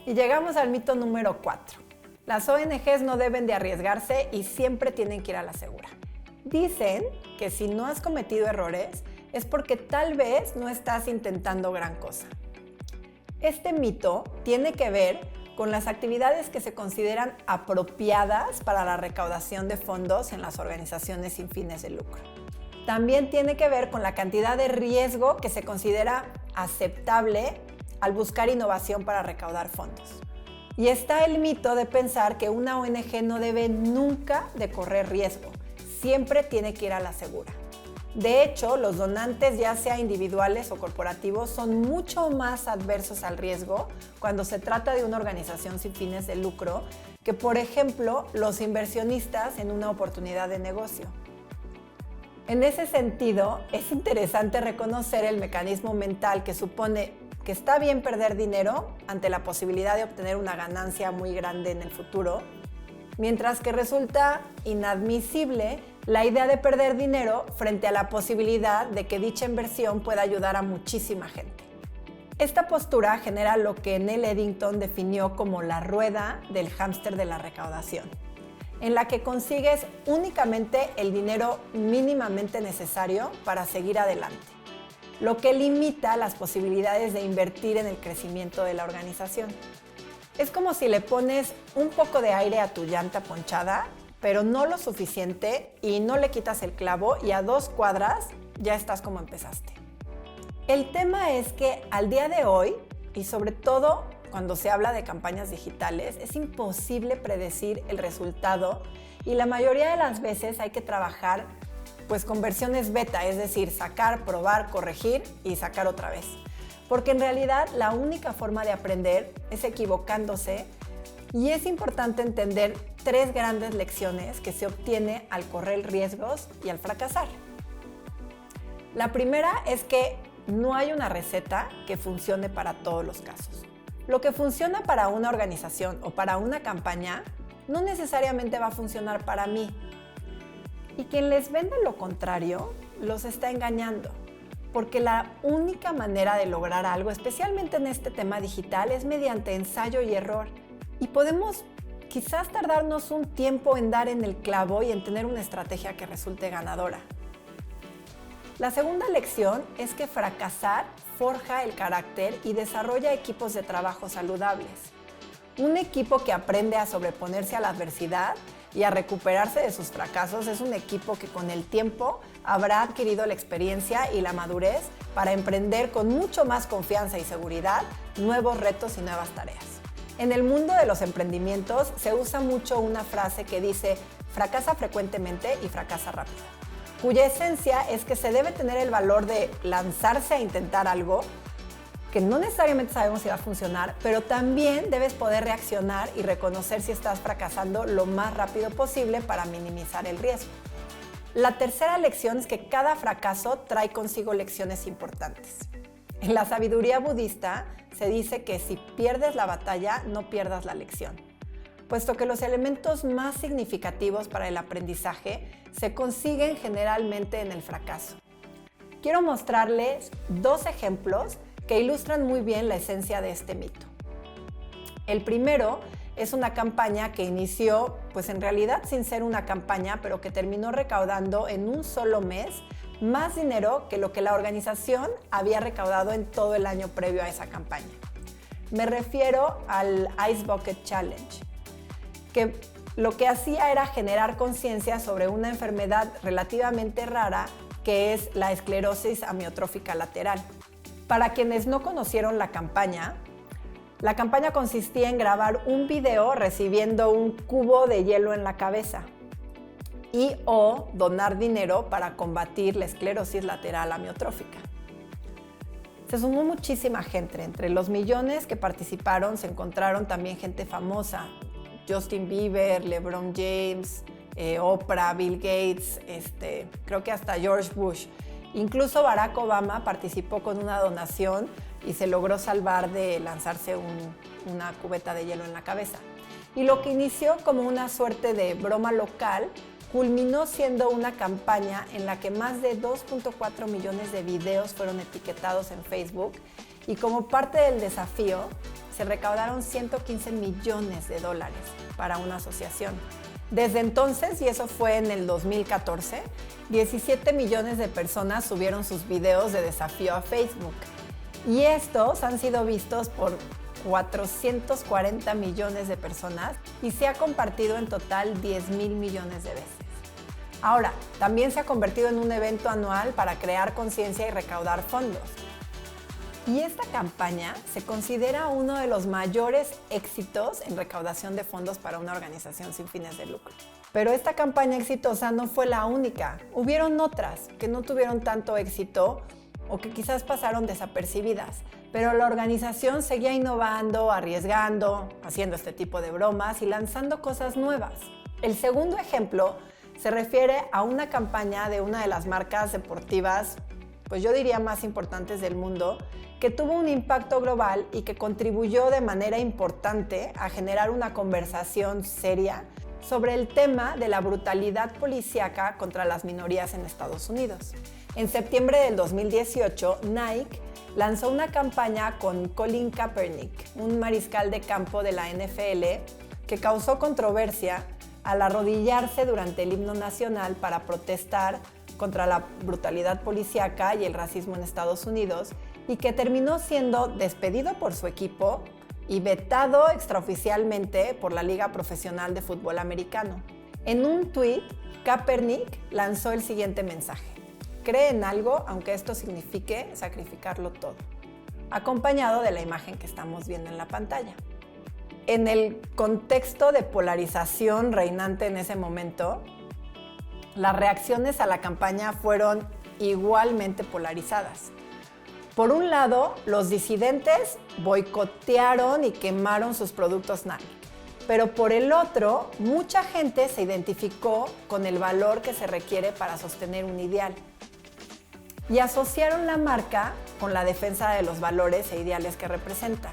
Y llegamos al mito número 4. Las ONGs no deben de arriesgarse y siempre tienen que ir a la segura. Dicen que si no has cometido errores es porque tal vez no estás intentando gran cosa. Este mito tiene que ver con las actividades que se consideran apropiadas para la recaudación de fondos en las organizaciones sin fines de lucro. También tiene que ver con la cantidad de riesgo que se considera aceptable al buscar innovación para recaudar fondos. Y está el mito de pensar que una ONG no debe nunca de correr riesgo, siempre tiene que ir a la segura. De hecho, los donantes, ya sea individuales o corporativos, son mucho más adversos al riesgo cuando se trata de una organización sin fines de lucro que, por ejemplo, los inversionistas en una oportunidad de negocio. En ese sentido, es interesante reconocer el mecanismo mental que supone que está bien perder dinero ante la posibilidad de obtener una ganancia muy grande en el futuro, mientras que resulta inadmisible la idea de perder dinero frente a la posibilidad de que dicha inversión pueda ayudar a muchísima gente. Esta postura genera lo que Nell Eddington definió como la rueda del hámster de la recaudación, en la que consigues únicamente el dinero mínimamente necesario para seguir adelante, lo que limita las posibilidades de invertir en el crecimiento de la organización. Es como si le pones un poco de aire a tu llanta ponchada, pero no lo suficiente y no le quitas el clavo y a 2 cuadras ya estás como empezaste. El tema es que al día de hoy, y sobre todo cuando se habla de campañas digitales, es imposible predecir el resultado y la mayoría de las veces hay que trabajar con versiones beta, es decir, sacar, probar, corregir y sacar otra vez. Porque en realidad la única forma de aprender es equivocándose y es importante entender 3 grandes lecciones que se obtiene al correr riesgos y al fracasar. La primera es que no hay una receta que funcione para todos los casos. Lo que funciona para una organización o para una campaña no necesariamente va a funcionar para mí. Y quien les vende lo contrario los está engañando, porque la única manera de lograr algo, especialmente en este tema digital, es mediante ensayo y error. Y podemos quizás tardarnos un tiempo en dar en el clavo y en tener una estrategia que resulte ganadora. La segunda lección es que fracasar forja el carácter y desarrolla equipos de trabajo saludables. Un equipo que aprende a sobreponerse a la adversidad y a recuperarse de sus fracasos es un equipo que con el tiempo habrá adquirido la experiencia y la madurez para emprender con mucho más confianza y seguridad nuevos retos y nuevas tareas. En el mundo de los emprendimientos se usa mucho una frase que dice fracasa frecuentemente y fracasa rápido, cuya esencia es que se debe tener el valor de lanzarse a intentar algo que no necesariamente sabemos si va a funcionar, pero también debes poder reaccionar y reconocer si estás fracasando lo más rápido posible para minimizar el riesgo. La tercera lección es que cada fracaso trae consigo lecciones importantes. En la sabiduría budista se dice que si pierdes la batalla, no pierdas la lección, puesto que los elementos más significativos para el aprendizaje se consiguen generalmente en el fracaso. Quiero mostrarles 2 ejemplos que ilustran muy bien la esencia de este mito. El primero es una campaña que inició, en realidad sin ser una campaña, pero que terminó recaudando en un solo mes más dinero que lo que la organización había recaudado en todo el año previo a esa campaña. Me refiero al Ice Bucket Challenge, que lo que hacía era generar conciencia sobre una enfermedad relativamente rara que es la esclerosis amiotrófica lateral. Para quienes no conocieron la campaña consistía en grabar un video recibiendo un cubo de hielo en la cabeza y o donar dinero para combatir la esclerosis lateral amiotrófica. Se sumó muchísima gente. Entre los millones que participaron se encontraron también gente famosa. Justin Bieber, LeBron James, Oprah, Bill Gates, creo que hasta George Bush. Incluso Barack Obama participó con una donación y se logró salvar de lanzarse una cubeta de hielo en la cabeza. y lo que inició como una suerte de broma local culminó siendo una campaña en la que más de 2.4 millones de videos fueron etiquetados en Facebook y como parte del desafío se recaudaron 115 millones de dólares para una asociación. Desde entonces, y eso fue en el 2014, 17 millones de personas subieron sus videos de desafío a Facebook y estos han sido vistos por 440 millones de personas y se ha compartido en total 10,000 millones de veces. Ahora, también se ha convertido en un evento anual para crear conciencia y recaudar fondos. Y esta campaña se considera uno de los mayores éxitos en recaudación de fondos para una organización sin fines de lucro. Pero esta campaña exitosa no fue la única. Hubieron otras que no tuvieron tanto éxito o que quizás pasaron desapercibidas. Pero la organización seguía innovando, arriesgando, haciendo este tipo de bromas y lanzando cosas nuevas. El segundo ejemplo se refiere a una campaña de una de las marcas deportivas, pues yo diría más importantes del mundo, que tuvo un impacto global y que contribuyó de manera importante a generar una conversación seria sobre el tema de la brutalidad policíaca contra las minorías en Estados Unidos. En septiembre del 2018, Nike lanzó una campaña con Colin Kaepernick, un mariscal de campo de la NFL, que causó controversia al arrodillarse durante el himno nacional para protestar contra la brutalidad policíaca y el racismo en Estados Unidos y que terminó siendo despedido por su equipo y vetado extraoficialmente por la Liga Profesional de Fútbol Americano. En un tuit, Kaepernick lanzó el siguiente mensaje: "Cree en algo aunque esto signifique sacrificarlo todo", acompañado de la imagen que estamos viendo en la pantalla. En el contexto de polarización reinante en ese momento, las reacciones a la campaña fueron igualmente polarizadas. Por un lado, los disidentes boicotearon y quemaron sus productos Nike, pero por el otro, mucha gente se identificó con el valor que se requiere para sostener un ideal y asociaron la marca con la defensa de los valores e ideales que representa.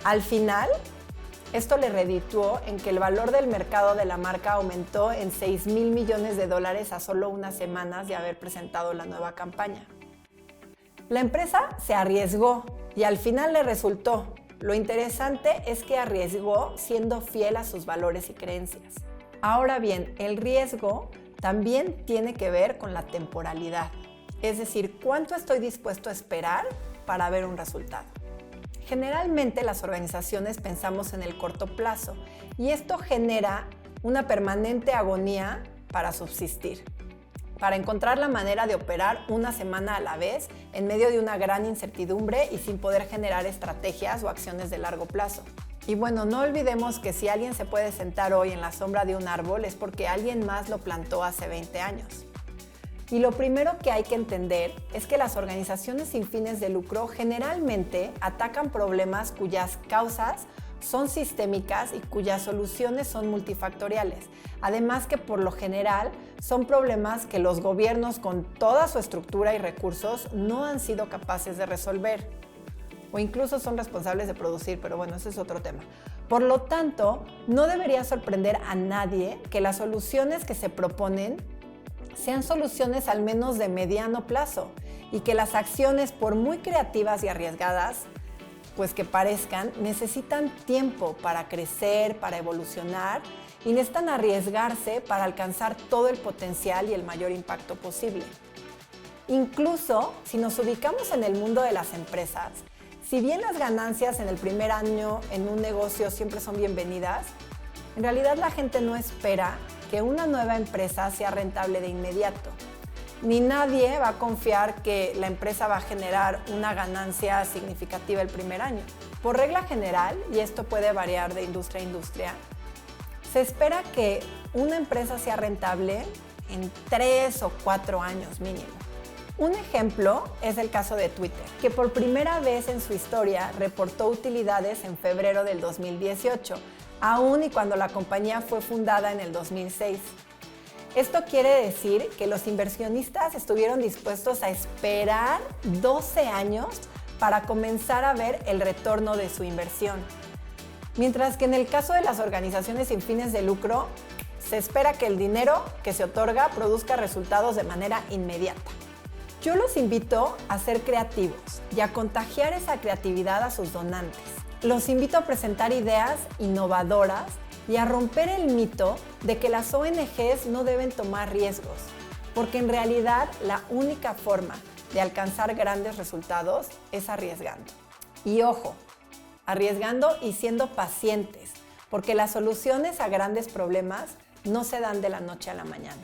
Al final, esto le redituó en que el valor del mercado de la marca aumentó en 6,000 millones de dólares a solo unas semanas de haber presentado la nueva campaña. La empresa se arriesgó y al final le resultó. Lo interesante es que arriesgó siendo fiel a sus valores y creencias. Ahora bien, el riesgo también tiene que ver con la temporalidad, es decir, cuánto estoy dispuesto a esperar para ver un resultado. Generalmente las organizaciones pensamos en el corto plazo y esto genera una permanente agonía para subsistir, para encontrar la manera de operar una semana a la vez en medio de una gran incertidumbre y sin poder generar estrategias o acciones de largo plazo. Y bueno, no olvidemos que si alguien se puede sentar hoy en la sombra de un árbol es porque alguien más lo plantó hace 20 años. Y lo primero que hay que entender es que las organizaciones sin fines de lucro generalmente atacan problemas cuyas causas son sistémicas y cuyas soluciones son multifactoriales. Además que por lo general son problemas que los gobiernos con toda su estructura y recursos no han sido capaces de resolver o incluso son responsables de producir, pero bueno, ese es otro tema. Por lo tanto, no debería sorprender a nadie que las soluciones que se proponen sean soluciones al menos de mediano plazo y que las acciones, por muy creativas y arriesgadas, pues que parezcan, necesitan tiempo para crecer, para evolucionar y necesitan arriesgarse para alcanzar todo el potencial y el mayor impacto posible. Incluso si nos ubicamos en el mundo de las empresas, si bien las ganancias en el primer año en un negocio siempre son bienvenidas, en realidad la gente no espera que una nueva empresa sea rentable de inmediato. Ni nadie va a confiar que la empresa va a generar una ganancia significativa el primer año. Por regla general, y esto puede variar de industria a industria, se espera que una empresa sea rentable en 3 o 4 años mínimo. Un ejemplo es el caso de Twitter, que por primera vez en su historia reportó utilidades en febrero del 2018, aún y cuando la compañía fue fundada en el 2006. Esto quiere decir que los inversionistas estuvieron dispuestos a esperar 12 años para comenzar a ver el retorno de su inversión. Mientras que en el caso de las organizaciones sin fines de lucro, se espera que el dinero que se otorga produzca resultados de manera inmediata. Yo los invito a ser creativos y a contagiar esa creatividad a sus donantes. Los invito a presentar ideas innovadoras y a romper el mito de que las ONGs no deben tomar riesgos, porque en realidad la única forma de alcanzar grandes resultados es arriesgando. Y ojo, arriesgando y siendo pacientes, porque las soluciones a grandes problemas no se dan de la noche a la mañana.